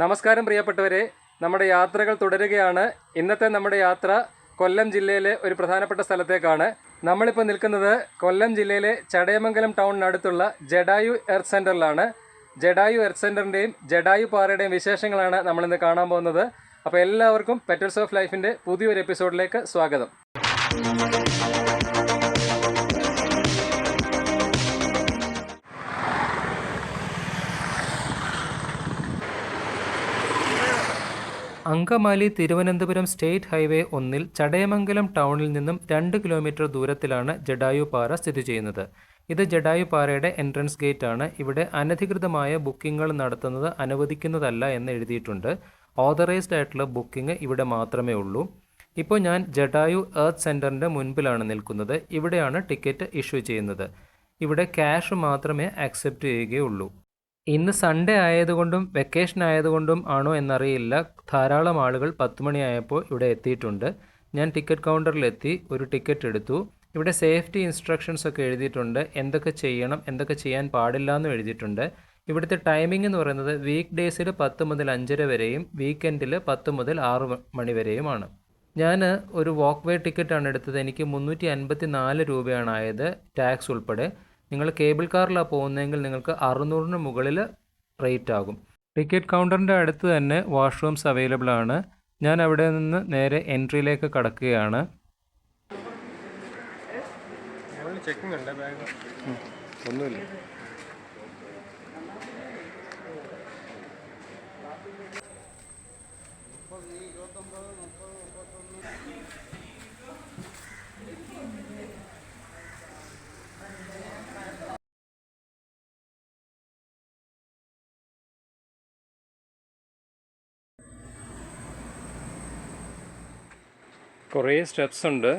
നമസ്കാരം പ്രിയപ്പെട്ടവരെ, നമ്മുടെ യാത്രകൾ തുടരുകയാണ്. ഇന്നത്തെ നമ്മുടെ യാത്ര കൊല്ലം ജില്ലയിലെ ഒരു പ്രധാനപ്പെട്ട സ്ഥലത്തേക്കാണ്. നമ്മളിപ്പോൾ നിൽക്കുന്നത് കൊല്ലം ജില്ലയിലെ ചടയമംഗലം ടൗണിനടുത്തുള്ള ജഡായു എർത്ത് സെൻ്ററിലാണ്. ജഡായു എർത്ത് സെൻ്ററിൻ്റെയും ജഡായു പാറയുടെയും വിശേഷങ്ങളാണ് നമ്മളിന്ന് കാണാൻ പോകുന്നത്. അപ്പോൾ എല്ലാവർക്കും പെറ്റൽസ് ഓഫ് ലൈഫിൻ്റെ പുതിയൊരു എപ്പിസോഡിലേക്ക് സ്വാഗതം. അങ്കമാലി തിരുവനന്തപുരം സ്റ്റേറ്റ് ഹൈവേ 1-ൽ ചടയമംഗലം ടൗണിൽ നിന്നും 2 കിലോമീറ്റർ ദൂരത്തിലാണ് ജഡായു പാറ സ്ഥിതി ചെയ്യുന്നത്. ഇത് ജഡായു പാറയുടെ എൻട്രൻസ് ഗേറ്റ് ആണ്. ഇവിടെ അനധികൃതമായ ബുക്കിങ്ങുകൾ നടത്തുന്നത് അനുവദിക്കുന്നതല്ല എന്ന് എഴുതിയിട്ടുണ്ട്. ഓതറൈസ്ഡ് ആയിട്ടുള്ള ബുക്കിംഗ് ഇവിടെ മാത്രമേ ഉള്ളൂ. ഇപ്പോൾ ഞാൻ ജഡായു എർത്ത് സെൻ്ററിൻ്റെ മുൻപിലാണ് നിൽക്കുന്നത്. ഇവിടെയാണ് ടിക്കറ്റ് ഇഷ്യൂ ചെയ്യുന്നത്. ഇവിടെ ക്യാഷ് മാത്രമേ ആക്സെപ്റ്റ് ചെയ്യുകയുള്ളൂ. ഇന്ന് സൺഡേ ആയതുകൊണ്ടും വെക്കേഷൻ ആയതുകൊണ്ടും ആണോ എന്നറിയില്ല, ധാരാളം ആളുകൾ 10 മണിയായപ്പോൾ ഇവിടെ എത്തിയിട്ടുണ്ട്. ഞാൻ ടിക്കറ്റ് കൗണ്ടറിലെത്തി ഒരു ടിക്കറ്റ് എടുത്തു. ഇവിടെ സേഫ്റ്റി ഇൻസ്ട്രക്ഷൻസ് ഒക്കെ എഴുതിയിട്ടുണ്ട്. എന്തൊക്കെ ചെയ്യണം, എന്തൊക്കെ ചെയ്യാൻ പാടില്ല എന്നും എഴുതിയിട്ടുണ്ട്. ഇവിടുത്തെ ടൈമിംഗ് എന്ന് പറയുന്നത് വീക്ക് ഡേയ്സിൽ 10 മുതൽ 5:30 വരെയും വീക്കെൻഡിൽ 10 മുതൽ 6 മണി വരെയുമാണ്. ഞാൻ ഒരു വാക്ക് വേ ടിക്കറ്റാണ് എടുത്തത്. എനിക്ക് 354 രൂപയാണ് ആയത്, ടാക്സ് ഉൾപ്പെടെ. നിങ്ങൾ കേബിൾ കാറിലാണ് പോകുന്നതെങ്കിൽ നിങ്ങൾക്ക് 600-ന് മുകളിൽ റേറ്റ് ആകും. ടിക്കറ്റ് കൗണ്ടറിൻ്റെ അടുത്ത് തന്നെ വാഷ്റൂംസ് അവൈലബിൾ ആണ്. ഞാൻ അവിടെ നിന്ന് നേരെ എൻട്രിയിലേക്ക് കടക്കുകയാണ്. ഒന്നുമില്ല. കുറേ സ്റ്റെപ്സ് ഉണ്ട്.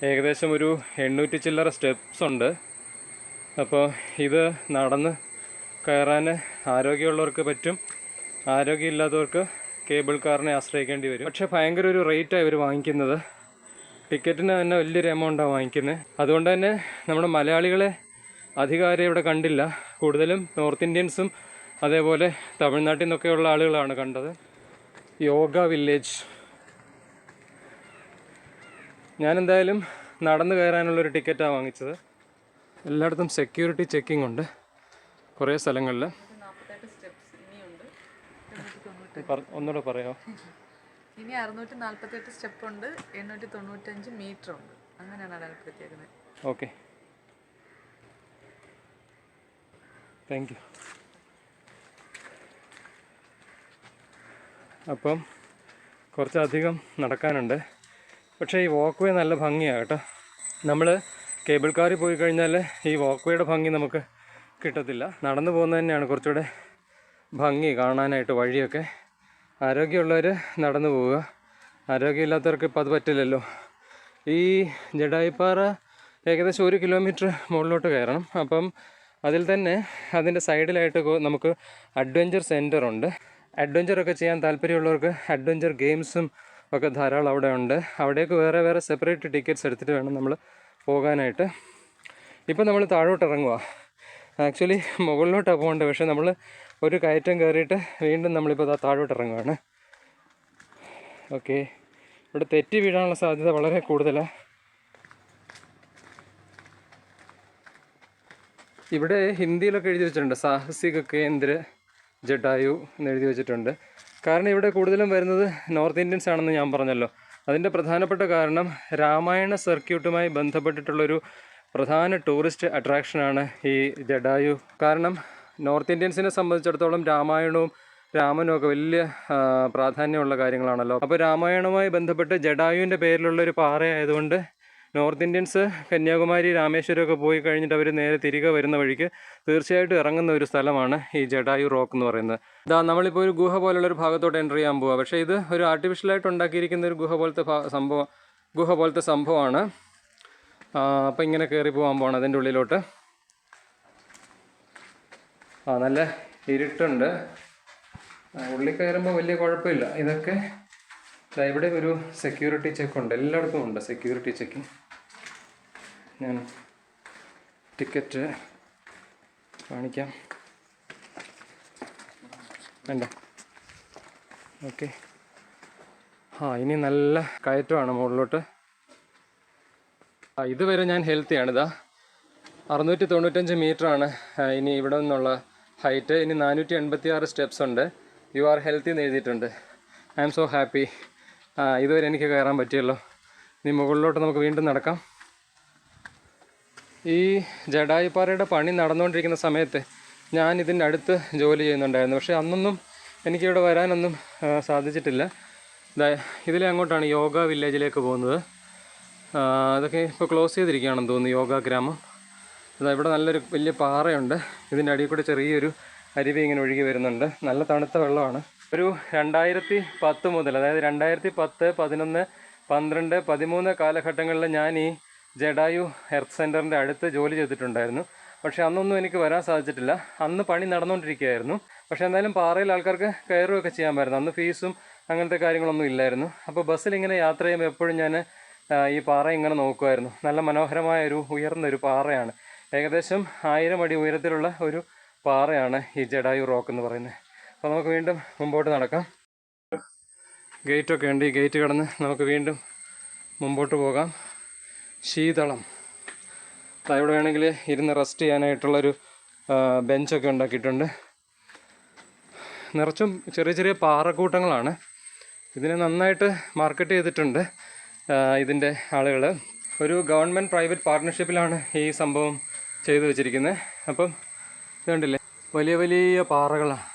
ഏകദേശം ഒരു 800 ചില്ലറ സ്റ്റെപ്സ് ഉണ്ട്. അപ്പോൾ ഇത് നടന്ന് കയറാൻ ആരോഗ്യമുള്ളവർക്ക് പറ്റും, ആരോഗ്യമില്ലാത്തവർക്ക് കേബിൾ കാറിനെ ആശ്രയിക്കേണ്ടി വരും. പക്ഷേ ഭയങ്കര ഒരു റേറ്റാണ് ഇവർ വാങ്ങിക്കുന്നത്. ടിക്കറ്റിന് തന്നെ വലിയൊരു എമൗണ്ടാണ് വാങ്ങിക്കുന്നത്. അതുകൊണ്ട് തന്നെ നമ്മുടെ മലയാളികളെ അധികാരം ഇവിടെ കണ്ടില്ല. കൂടുതലും നോർത്ത് ഇന്ത്യൻസും അതേപോലെ തമിഴ്നാട്ടിൽ നിന്നൊക്കെയുള്ള ആളുകളാണ് കണ്ടത്. യോഗ വില്ലേജ്. ഞാനെന്തായാലും നടന്നു കയറാനുള്ളൊരു ടിക്കറ്റാണ് വാങ്ങിച്ചത്. എല്ലായിടത്തും സെക്യൂരിറ്റി ചെക്കിംഗ് ഉണ്ട് കുറേ സ്ഥലങ്ങളിൽ. ഒന്നുകൂടെ പറയാമോ? ഇനി 648 സ്റ്റെപ്പ് ഉണ്ട്, 895 മീറ്റർ ഉണ്ട്. അങ്ങനെയാണ് അടയാളപ്പെടുത്തിയേക്കുന്നത്. Okay, thank you. അപ്പം കുറച്ചധികം നടക്കാനുണ്ട്. പക്ഷേ ഈ വാക്ക് വേ നല്ല ഭംഗിയാണ് കേട്ടോ. നമ്മൾ കേബിൾ കാറിൽ പോയി കഴിഞ്ഞാൽ ഈ വാക്ക് വേയുടെ ഭംഗി നമുക്ക് കിട്ടത്തില്ല. നടന്നു പോകുന്നത് തന്നെയാണ് കുറച്ചുകൂടെ ഭംഗി കാണാനായിട്ട്. വഴിയൊക്കെ ആരോഗ്യമുള്ളവർ നടന്നു പോവുക, ആരോഗ്യമില്ലാത്തവർക്ക് ഇപ്പോൾ അത് പറ്റില്ലല്ലോ. ഈ ജഡായുപ്പാറ ഏകദേശം 1 കിലോമീറ്റർ മുകളിലോട്ട് കയറണം. അപ്പം അതിൽ തന്നെ അതിൻ്റെ സൈഡിലായിട്ട് നമുക്ക് അഡ്വഞ്ചർ സെൻറ്റർ ഉണ്ട്. അഡ്വഞ്ചറൊക്കെ ചെയ്യാൻ താല്പര്യമുള്ളവർക്ക് അഡ്വഞ്ചർ ഗെയിംസും ഒക്കെ ധാരാളം അവിടെ ഉണ്ട്. അവിടേക്ക് വേറെ വേറെ സെപ്പറേറ്റ് ടിക്കറ്റ്സ് എടുത്തിട്ട് വേണം നമ്മൾ പോകാനായിട്ട്. ഇപ്പം നമ്മൾ താഴോട്ട് ഇറങ്ങുക. ആക്ച്വലി മുകളിലോട്ടാണ് പോകേണ്ടത്, പക്ഷേ നമ്മൾ ഒരു കയറ്റം കയറിയിട്ട് വീണ്ടും നമ്മളിപ്പോൾ താഴോട്ട് ഇറങ്ങുകയാണ്. ഓക്കെ, ഇവിടെ തെറ്റി വീഴാനുള്ള സാധ്യത വളരെ കൂടുതലാണ്. ഇവിടെ ഹിന്ദിയിലൊക്കെ എഴുതി വെച്ചിട്ടുണ്ട് സാഹസിക കേന്ദ്ര ജഡായു എന്ന് എഴുതി വെച്ചിട്ടുണ്ട്. കാരണം ഇവിടെ കൂടുതലും വരുന്നത് നോർത്ത് ഇന്ത്യൻസ് ആണെന്ന് ഞാൻ പറഞ്ഞല്ലോ. അതിൻ്റെ പ്രധാനപ്പെട്ട കാരണം രാമായണ സർക്യൂട്ടുമായി ബന്ധപ്പെട്ടിട്ടുള്ളൊരു പ്രധാന ടൂറിസ്റ്റ് അട്രാക്ഷനാണ് ഈ ജഡായു. കാരണം നോർത്ത് ഇന്ത്യൻസിനെ സംബന്ധിച്ചിടത്തോളം രാമായണവും രാമനും ഒക്കെ വലിയ പ്രാധാന്യമുള്ള കാര്യങ്ങളാണല്ലോ. അപ്പോൾ രാമായണവുമായി ബന്ധപ്പെട്ട് ജഡായുവിൻ്റെ പേരിലുള്ളൊരു പാറയായതുകൊണ്ട് നോർത്ത് ഇന്ത്യൻസ് കന്യാകുമാരി രാമേശ്വരമൊക്കെ പോയി കഴിഞ്ഞിട്ട് അവർ നേരെ തിരികെ വരുന്ന വഴിക്ക് തീർച്ചയായിട്ടും ഇറങ്ങുന്ന ഒരു സ്ഥലമാണ് ഈ ജഡായു റോക്ക് എന്ന് പറയുന്നത്. ഇതാ നമ്മളിപ്പോൾ ഒരു ഗുഹ പോലുള്ളൊരു ഭാഗത്തോട്ട് എൻ്റർ ചെയ്യാൻ പോവുക. പക്ഷേ ഇത് ഒരു ആർട്ടിഫിഷ്യലായിട്ട് ഉണ്ടാക്കിയിരിക്കുന്ന ഒരു ഗുഹ പോലത്തെ സംഭവമാണ്. അപ്പോൾ ഇങ്ങനെ കയറി പോകാൻ പോകണം അതിൻ്റെ ഉള്ളിലോട്ട്. നല്ല ഇരുട്ടുണ്ട്. ഉള്ളിൽ കയറുമ്പോൾ വലിയ കുഴപ്പമില്ല. ഇതൊക്കെ ഇവിടെ ഒരു സെക്യൂരിറ്റി ചെക്കുണ്ട്, എല്ലായിടത്തും ഉണ്ട് സെക്യൂരിറ്റി ചെക്കിങ്. ഞാൻ ടിക്കറ്റ് കാണിക്കാം. വേണ്ട, ഓക്കെ. ഇനി നല്ല കയറ്റമാണ് മുകളിലോട്ട്. ഇതുവരെ ഞാൻ ഹെൽത്തിയാണ്. ഇതാ 695 മീറ്ററാണ് ഇനി ഇവിടെ നിന്നുള്ള ഹൈറ്റ്. ഇനി 486 സ്റ്റെപ്സ് ഉണ്ട്. യു ആർ ഹെൽത്തി എന്ന് എഴുതിയിട്ടുണ്ട്. I am so happy. ഇതുവരെ എനിക്ക് കയറാൻ പറ്റിയല്ലോ. ഇനി മുകളിലോട്ട് നമുക്ക് വീണ്ടും നടക്കാം. ഈ ജഡായുപ്പാറയുടെ പണി നടന്നുകൊണ്ടിരിക്കുന്ന സമയത്ത് ഞാൻ ഇതിൻ്റെ അടുത്ത് ജോലി ചെയ്യുന്നുണ്ടായിരുന്നു. പക്ഷേ അന്നൊന്നും എനിക്കിവിടെ വരാനൊന്നും സാധിച്ചിട്ടില്ല. ഇതിലെ അങ്ങോട്ടാണ് യോഗ വില്ലേജിലേക്ക് പോകുന്നത്. അതൊക്കെ ഇപ്പോൾ ക്ലോസ് ചെയ്തിരിക്കുകയാണെന്ന് തോന്നുന്നു, യോഗ ഗ്രാമം. ഇവിടെ നല്ലൊരു വലിയ പാറയുണ്ട്. ഇതിൻ്റെ അടിയിൽ കൂടെ ചെറിയൊരു അരുവി ഇങ്ങനെ ഒഴുകി വരുന്നുണ്ട്. നല്ല തണുത്ത വെള്ളമാണ്. ഒരു 2010 മുതൽ, അതായത് 2010, 11, 12, 13 കാലഘട്ടങ്ങളിൽ ഞാൻ ഈ ജഡായു എർത്ത് സെൻറ്ററിൻ്റെ അടുത്ത് ജോലി ചെയ്തിട്ടുണ്ടായിരുന്നു. പക്ഷേ അന്നൊന്നും എനിക്ക് വരാൻ സാധിച്ചിട്ടില്ല. അന്ന് പണി നടന്നുകൊണ്ടിരിക്കുകയായിരുന്നു. പക്ഷേ എന്തായാലും പാറയിൽ ആൾക്കാർക്ക് കയറുകയൊക്കെ ചെയ്യാൻ പറ്റുന്നു. അന്ന് ഫീസും അങ്ങനത്തെ കാര്യങ്ങളൊന്നും ഇല്ലായിരുന്നു. അപ്പോൾ ബസ്സിൽ ഇങ്ങനെ യാത്ര ചെയ്യുമ്പോൾ എപ്പോഴും ഞാൻ ഈ പാറ ഇങ്ങനെ നോക്കുമായിരുന്നു. നല്ല മനോഹരമായ ഉയർന്നൊരു പാറയാണ്. ഏകദേശം 1000 അടി ഉയരത്തിലുള്ള ഒരു പാറയാണ് ഈ ജഡായു റോക്ക് എന്ന് പറയുന്നത്. അപ്പോൾ നമുക്ക് വീണ്ടും മുമ്പോട്ട് നടക്കാം. ഗേറ്റൊക്കെ ഉണ്ട്. ഈ ഗേറ്റ് കടന്ന് നമുക്ക് വീണ്ടും മുമ്പോട്ട് പോകാം. ശീതളം. ഇവിടെ വേണമെങ്കിൽ ഇരുന്ന് റെസ്റ്റ് ചെയ്യാനായിട്ടുള്ളൊരു ബെഞ്ചൊക്കെ ഉണ്ടാക്കിയിട്ടുണ്ട്. നിറച്ചും ചെറിയ ചെറിയ പാറക്കൂട്ടങ്ങളാണ്. ഇതിനെ നന്നായിട്ട് മാർക്കറ്റ് ചെയ്തിട്ടുണ്ട് ഇതിൻ്റെ ആളുകൾ. ഒരു ഗവൺമെൻറ് പ്രൈവറ്റ് പാർട്ട്ണർഷിപ്പിലാണ് ഈ സംഭവം ചെയ്തു വെച്ചിരിക്കുന്നത്. അപ്പം ഇത് കണ്ടില്ലേ, വലിയ വലിയ പാറകളാണ്.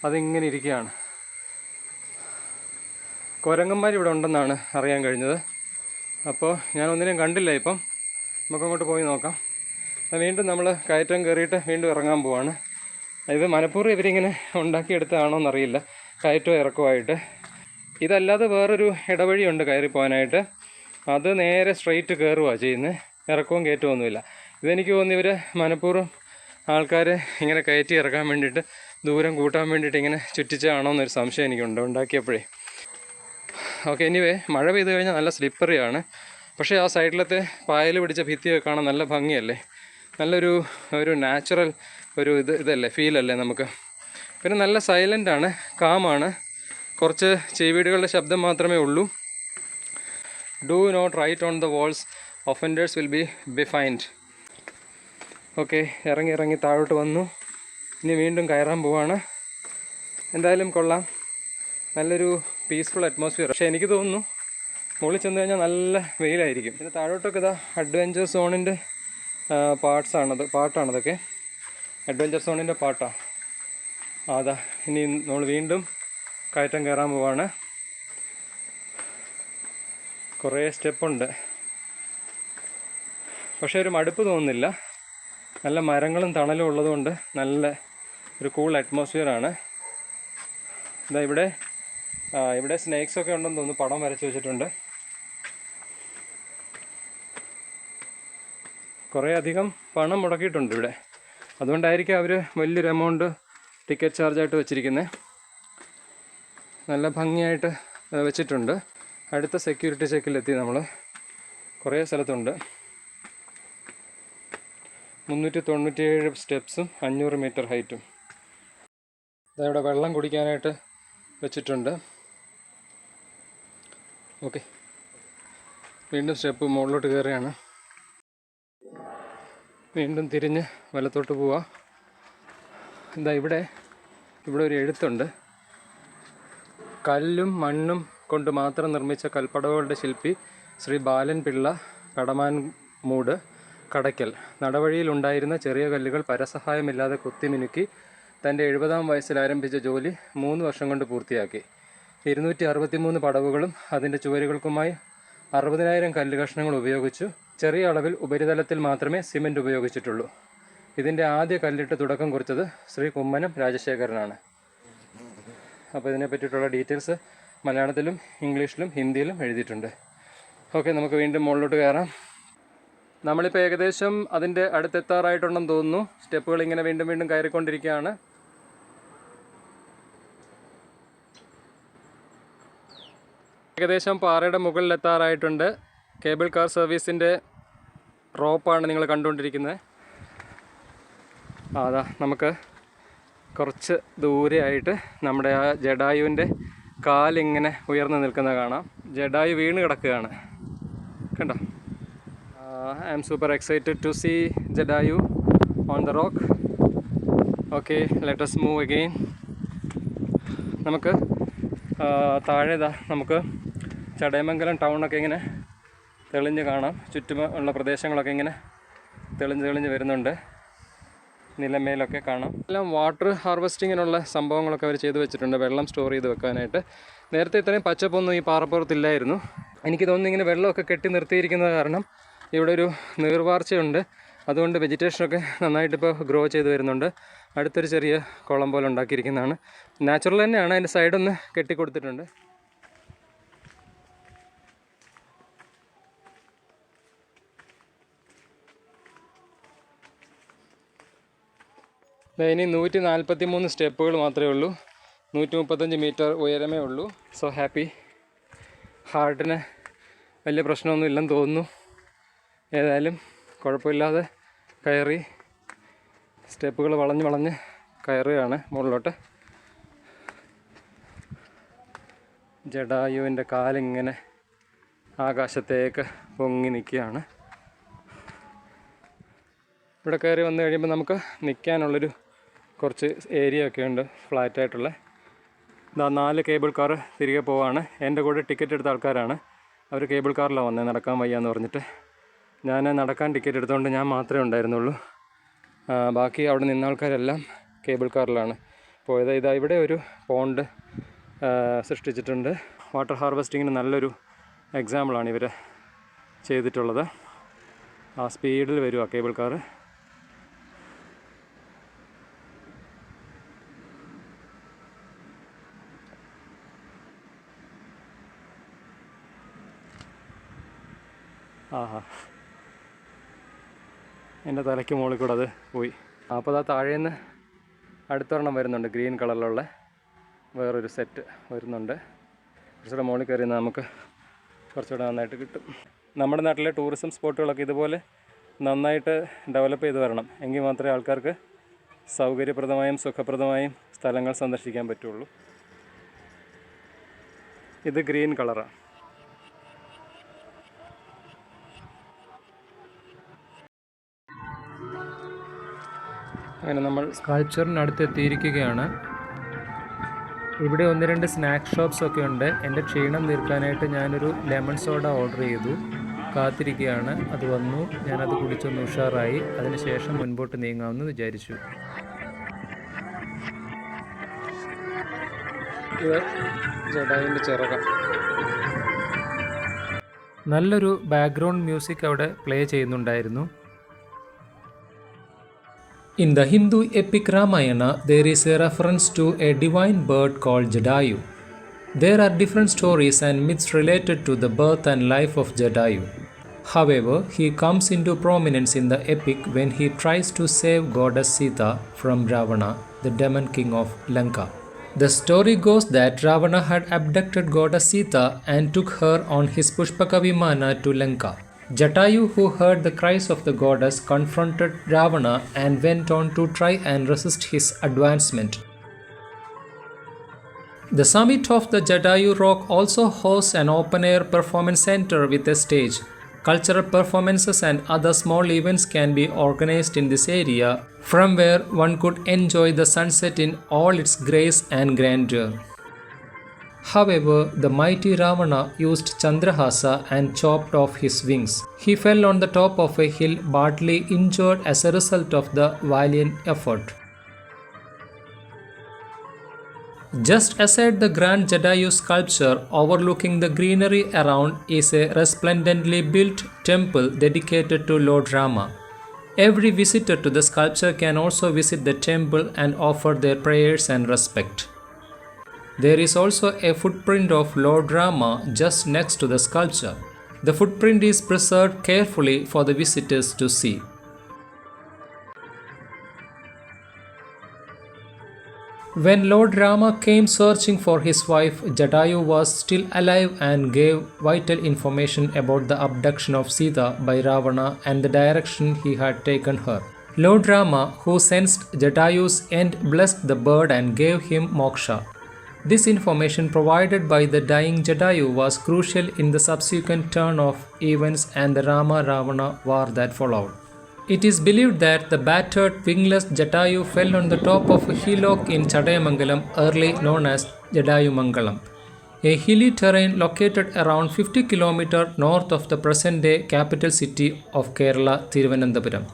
അതിങ്ങനെ ഇരിക്കുകയാണ്. കുരങ്ങന്മാർ ഇവിടെ ഉണ്ടെന്നാണ് അറിയാൻ കഴിഞ്ഞത്. അപ്പോൾ ഞാൻ ഒന്നിനെയും കണ്ടില്ല. ഇപ്പം നമുക്കങ്ങോട്ട് പോയി നോക്കാം. വീണ്ടും നമ്മൾ കയറ്റം കയറിയിട്ട് വീണ്ടും ഇറങ്ങാൻ പോവാണ്. ഇത് മനഃപൂർവ്വം ഇവരിങ്ങനെ ഉണ്ടാക്കിയെടുത്തതാണോ എന്നറിയില്ല, കയറ്റവും ഇറക്കമായിട്ട്. ഇതല്ലാതെ വേറൊരു ഇടവഴിയുണ്ട് കയറി പോകാനായിട്ട്. അത് നേരെ സ്ട്രെയിറ്റ് കയറുകയാണ് ചെയ്യുന്നത്. ഇറക്കവും കയറ്റവും ഒന്നുമില്ല. ഇതെനിക്ക് തോന്നുന്നു ഇവർ മനഃപൂർവ്വം ആൾക്കാരെ ഇങ്ങനെ കയറ്റി ഇറക്കാൻ വേണ്ടിയിട്ട്, ദൂരം കൂട്ടാൻ വേണ്ടിയിട്ട് ഇങ്ങനെ ചുറ്റിച്ചാണോ എന്നൊരു സംശയം എനിക്കുണ്ട് ഉണ്ടാക്കിയപ്പോഴേ. ഓക്കെ, എനിവേ മഴ പെയ്ത് കഴിഞ്ഞാൽ നല്ല സ്ലിപ്പറിയാണ്. പക്ഷേ ആ സൈഡിലത്തെ പായൽ പിടിച്ച ഭിത്തിയൊക്കെ കാണാൻ നല്ല ഭംഗിയല്ലേ. നല്ലൊരു നാച്ചുറൽ ഇതല്ലേ, ഫീലല്ലേ നമുക്ക്. പിന്നെ നല്ല സൈലൻ്റാണ്, കാമാണ്. കുറച്ച് ചെവീടുകളുടെ ശബ്ദം മാത്രമേ ഉള്ളൂ. Do not write on the walls, offenders will be fined. Okay, ഇറങ്ങി താഴോട്ട് വന്നു. ഇനി വീണ്ടും കയറാൻ പോവാണ്. എന്തായാലും കൊള്ളാം, നല്ലൊരു പീസ്ഫുൾ അറ്റ്മോസ്ഫിയർ. പക്ഷേ എനിക്ക് തോന്നുന്നു മുകളിൽ ചെന്ന് കഴിഞ്ഞാൽ നല്ല വെയിലായിരിക്കും. പിന്നെ താഴോട്ടൊക്കെ ഇതാ അഡ്വഞ്ചർ സോണിൻ്റെ പാട്ടാണതൊക്കെ. അഡ്വഞ്ചർ സോണിൻ്റെ പാട്ടാണ്. അതാ ഇനി നമ്മൾ വീണ്ടും കയറ്റം കയറാൻ പോവാണ്. കുറേ സ്റ്റെപ്പുണ്ട്. പക്ഷേ ഒരു മടുപ്പ് തോന്നുന്നില്ല. നല്ല മരങ്ങളും തണലും ഉള്ളതുകൊണ്ട് നല്ല ഒരു കൂൾ അറ്റ്മോസ്ഫിയറാണ്. ഇതാ ഇവിടെ സ്നേക്സൊക്കെ ഉണ്ടെന്ന് തോന്നുന്നു, പടം വരച്ച് വെച്ചിട്ടുണ്ട്. കുറേ അധികം പണം മുടക്കിയിട്ടുണ്ട് ഇവിടെ. അതുകൊണ്ടായിരിക്കും അവർ വലിയൊരു എമൗണ്ട് ടിക്കറ്റ് ചാർജായിട്ട് വെച്ചിരിക്കുന്നത്. നല്ല ഭംഗിയായിട്ട് വെച്ചിട്ടുണ്ട്. അടുത്ത സെക്യൂരിറ്റി ചെക്കിലെത്തി നമ്മൾ. കുറേ സ്ഥലത്തുണ്ട്. 397 സ്റ്റെപ്സും 500 മീറ്റർ ഹൈറ്റും. ഇവിടെ വെള്ളം കുടിക്കാനായിട്ട് വെച്ചിട്ടുണ്ട്. ഓക്കെ, വീണ്ടും സ്റ്റെപ്പ് മുകളിലോട്ട് കയറുകയാണ്. വീണ്ടും തിരിഞ്ഞ് വലത്തോട്ട് പോവാം. ഇവിടെ ഒരു എഴുത്തുണ്ട്. കല്ലും മണ്ണും കൊണ്ട് മാത്രം നിർമ്മിച്ച കൽപ്പടവുകളുടെ ശില്പി ശ്രീ ബാലൻ പിള്ള, കടമാൻമൂട്, കടയ്ക്കൽ. നടവഴിയിലുണ്ടായിരുന്ന ചെറിയ കല്ലുകൾ പരസഹായമില്ലാതെ കുത്തിമിനുക്കി തൻ്റെ 70-ാം വയസ്സിൽ ആരംഭിച്ച ജോലി 3 വർഷം കൊണ്ട് പൂർത്തിയാക്കി. 263 പടവുകളും അതിൻ്റെ ചുവരുകൾക്കുമായി 60,000 കല്ല് കഷ്ണങ്ങൾ ഉപയോഗിച്ചു. ചെറിയ അളവിൽ ഉപരിതലത്തിൽ മാത്രമേ സിമൻറ്റ് ഉപയോഗിച്ചിട്ടുള്ളൂ. ഇതിൻ്റെ ആദ്യ കല്ലിട്ട് തുടക്കം കുറിച്ചത് ശ്രീ കുമ്മനം രാജശേഖരനാണ്. അപ്പോൾ ഇതിനെ പറ്റിയിട്ടുള്ള ഡീറ്റെയിൽസ് മലയാളത്തിലും ഇംഗ്ലീഷിലും ഹിന്ദിയിലും എഴുതിയിട്ടുണ്ട്. ഓക്കെ, നമുക്ക് വീണ്ടും മുകളിലോട്ട് കയറാം. നമ്മളിപ്പോൾ ഏകദേശം അതിൻ്റെ അടുത്തെത്താറായിട്ടുണ്ടെന്ന് തോന്നുന്നു. സ്റ്റെപ്പുകൾ ഇങ്ങനെ വീണ്ടും കയറിക്കൊണ്ടിരിക്കുകയാണ്. ഏകദേശം പാറയുടെ മുകളിലെത്താറായിട്ടുണ്ട്. കേബിൾ കാർ സർവീസിൻ്റെ റോപ്പാണ് നിങ്ങൾ കണ്ടുകൊണ്ടിരിക്കുന്നത്. അതാ നമുക്ക് കുറച്ച് ദൂരെയായിട്ട് നമ്മുടെ ആ ജഡായുവിൻ്റെ കാലിങ്ങനെ ഉയർന്നു നിൽക്കുന്നത് കാണാം. ജഡായു വീണ് കിടക്കുകയാണ്, കണ്ടോ. I am super excited to see Jatayu on the rock. Okay, let us move again. നമുക്ക് താഴെ നമുക്ക് ചടയമംഗലം ടൗണൊക്കെ ഇങ്ങനെ തെളിഞ്ഞ് കാണാം. ചുറ്റും ഉള്ള പ്രദേശങ്ങളൊക്കെ ഇങ്ങനെ തെളിഞ്ഞ് വരുന്നുണ്ട്. നിലമേലൊക്കെ കാണാം. എല്ലാം വാട്ടർ ഹാർവെസ്റ്റിങ്ങിനുള്ള സംഭവങ്ങളൊക്കെ അവർ ചെയ്തു വെച്ചിട്ടുണ്ട്, വെള്ളം സ്റ്റോർ ചെയ്ത് വെക്കാനായിട്ട്. നേരത്തെ ഇത്രയും പച്ചപ്പൊന്നും ഈ പാറപ്പുറത്തില്ലായിരുന്നു. എനിക്ക് തോന്നുന്നു ഇങ്ങനെ വെള്ളമൊക്കെ കെട്ടി നിർത്തിയിരിക്കുന്നത് കാരണം ഇവിടെ ഒരു നീർവാർച്ചയുണ്ട്. അതുകൊണ്ട് വെജിറ്റേഷനൊക്കെ നന്നായിട്ട് ഇപ്പോൾ ഗ്രോ ചെയ്ത് വരുന്നുണ്ട്. അടുത്തൊരു ചെറിയ കുളം പോലെ ഉണ്ടാക്കിയിരിക്കുന്നതാണ്. നാച്ചുറൽ തന്നെയാണ്, അതിൻ്റെ സൈഡൊന്ന് കെട്ടിക്കൊടുത്തിട്ടുണ്ട്. ഇനി 143 സ്റ്റെപ്പുകൾ മാത്രമേ ഉള്ളൂ. 135 മീറ്റർ ഉയരമേ ഉള്ളൂ. So happy. ഹാർട്ടിന് വലിയ പ്രശ്നമൊന്നും ഇല്ലെന്ന് തോന്നുന്നു. ഏതായാലും കുഴപ്പമില്ലാതെ കയറി. സ്റ്റെപ്പുകൾ വളഞ്ഞ് കയറുകയാണ് മുകളിലോട്ട്. ജഡായുവിൻ്റെ കാലിങ്ങനെ ആകാശത്തേക്ക് പൊങ്ങി നിൽക്കുകയാണ്. ഇവിടെ കയറി വന്നു കഴിയുമ്പോൾ നമുക്ക് നിൽക്കാനുള്ളൊരു കുറച്ച് ഏരിയ ഒക്കെ ഉണ്ട്, ഫ്ലാറ്റായിട്ടുള്ള. 4 കേബിൾ കാർ തിരികെ പോവാണ്. എൻ്റെ കൂടെ ടിക്കറ്റ് എടുത്ത ആൾക്കാരാണ്. അവർ കേബിൾ കാറിലാണ് വന്നത്, നടക്കാൻ വയ്യാന്ന് പറഞ്ഞിട്ട്. ഞാൻ നടക്കാൻ ടിക്കറ്റ് എടുത്തുകൊണ്ട് ഞാൻ മാത്രമേ ഉണ്ടായിരുന്നുള്ളൂ. ബാക്കി അവിടെ നിന്ന ആൾക്കാരെല്ലാം കേബിൾ കാറിലാണ് പോയത്. ഇവിടെ ഒരു പോണ്ട് സൃഷ്ടിച്ചിട്ടുണ്ട്. വാട്ടർ ഹാർവെസ്റ്റിങ്ങിന് നല്ലൊരു എക്സാമ്പിളാണ് ഇവർ ചെയ്തിട്ടുള്ളത്. ആ സ്പീഡിൽ വരും ആ കേബിൾ കാറ്. ആഹാ, എൻ്റെ തലയ്ക്ക് മുകളിൽ കൂടെ അത് പോയി. അപ്പോൾ അത് താഴേന്ന് അടുത്തൊരെണ്ണം വരുന്നുണ്ട്, ഗ്രീൻ കളറിലുള്ള വേറൊരു സെറ്റ് വരുന്നുണ്ട്. കുറച്ചുകൂടെ മുകളിൽ കയറി നമുക്ക് കുറച്ചുകൂടെ നന്നായിട്ട് കിട്ടും. നമ്മുടെ നാട്ടിലെ ടൂറിസം സ്പോട്ടുകളൊക്കെ ഇതുപോലെ നന്നായിട്ട് ഡെവലപ്പ് ചെയ്ത് വരണം. എങ്കിൽ മാത്രമേ ആൾക്കാർക്ക് സൗകര്യപ്രദമായും സുഖപ്രദമായും സ്ഥലങ്ങൾ സന്ദർശിക്കാൻ പറ്റുള്ളൂ. ഇത് ഗ്രീൻ കളറാണ്. അങ്ങനെ നമ്മൾ സ്കൾപ്ചറിനടുത്ത് എത്തിയിരിക്കുകയാണ്. ഇവിടെ 1-2 സ്നാക്ക് ഷോപ്സ് ഒക്കെ ഉണ്ട്. എൻ്റെ ക്ഷീണം തീർക്കാനായിട്ട് ഞാനൊരു ലെമൺ സോഡ ഓർഡർ ചെയ്തു. കാത്തിരിക്കുകയാണ്. അത് വന്നു, ഞാനത് കുടിച്ചൊന്ന് ഉഷാറായി. അതിനുശേഷം മുൻപോട്ട് നീങ്ങാമെന്ന് വിചാരിച്ചു. ജഡായുവിൻ്റെ ചിറക. നല്ലൊരു ബാക്ക്ഗ്രൗണ്ട് മ്യൂസിക് അവിടെ പ്ലേ ചെയ്യുന്നുണ്ടായിരുന്നു. In the Hindu epic Ramayana, there is a reference to a divine bird called Jadayu. There are different stories and myths related to the birth and life of Jadayu. However, he comes into prominence in the epic when he tries to save goddess Sita from Ravana, the demon king of Lanka. The story goes that Ravana had abducted goddess Sita and took her on his Pushpaka Vimana to Lanka. Jatayu, who heard the cries of the goddess, confronted Ravana and went on to try and resist his advancement. The summit of the Jatayu Rock also hosts an open-air performance center with a stage. Cultural performances and other small events can be organized in this area, from where one could enjoy the sunset in all its grace and grandeur. However, the mighty Ravana used Chandrahasa and chopped off his wings. He fell on the top of a hill, badly injured as a result of the valiant effort. Just aside the grand Jadayu sculpture overlooking the greenery around is a resplendently built temple dedicated to Lord Rama. Every visitor to the sculpture can also visit the temple and offer their prayers and respect. There is also a footprint of Lord Rama just next to the sculpture. The footprint is preserved carefully for the visitors to see. When Lord Rama came searching for his wife, Jatayu was still alive and gave vital information about the abduction of Sita by Ravana and the direction he had taken her. Lord Rama, who sensed Jatayu's end, blessed the bird and gave him moksha. This information provided by the dying Jadayu was crucial in the subsequent turn of events and the Rama-Ravana war that followed. It is believed that the battered wingless Jatayu fell on the top of a hillock in Chadayamangalam, early known as Jadayumangalam, a hilly terrain located around 50 km north of the present-day capital city of Kerala, Thiruvananthapuram.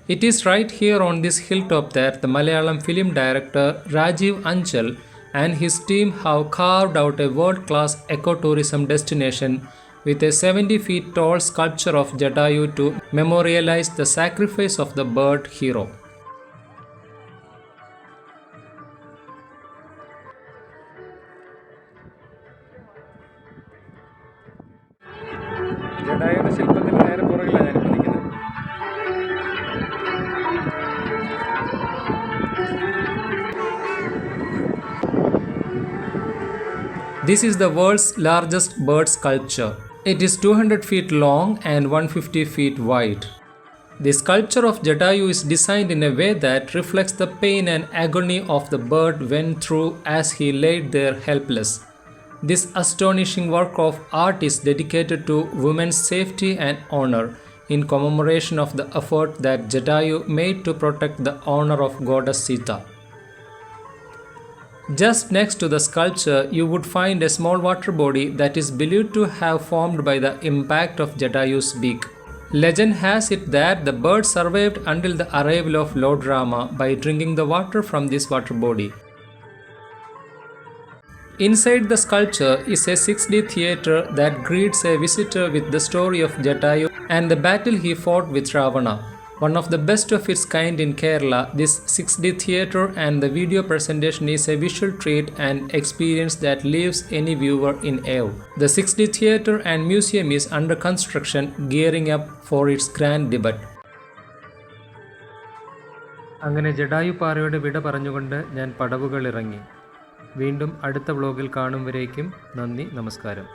It is right here on this hilltop that the Malayalam film director Rajiv Anchal and his team have carved out a world-class ecotourism destination with a 70 feet tall sculpture of Jatayu to memorialize the sacrifice of the bird hero. ജഡായുവിന്റെ ശില്പത്തിന് നേരെ പുറകിലാണ് ഞാനിപ്പോൾ നിൽക്കുന്നത്. This is the world's largest bird sculpture. It is 200 feet long and 150 feet wide. The sculpture of Jatayu is designed in a way that reflects the pain and agony of the bird went through as he laid there helpless. This astonishing work of art is dedicated to women's safety and honor in commemoration of the effort that Jatayu made to protect the honor of goddess Sita. Just next to the sculpture, you would find a small water body that is believed to have formed by the impact of Jatayu's beak. Legend has it that the bird survived until the arrival of Lord Rama by drinking the water from this water body. Inside the sculpture is a 6D theatre that greets a visitor with the story of Jatayu and the battle he fought with Ravana. One of the best of its kind in Kerala, this 6D theatre and the video presentation is a visual treat and experience that leaves any viewer in awe. The 6D theatre and museum is under construction, gearing up for its grand debut. അങ്ങനെ ജഡായു പാറയുടെ വിട പറഞ്ഞുകൊണ്ട് ഞാൻ പടവുകൾ ഇറങ്ങി. വീണ്ടും അടുത്ത വ്ലോഗിൽ കാണും വരേക്കും നന്ദി, നമസ്കാരം.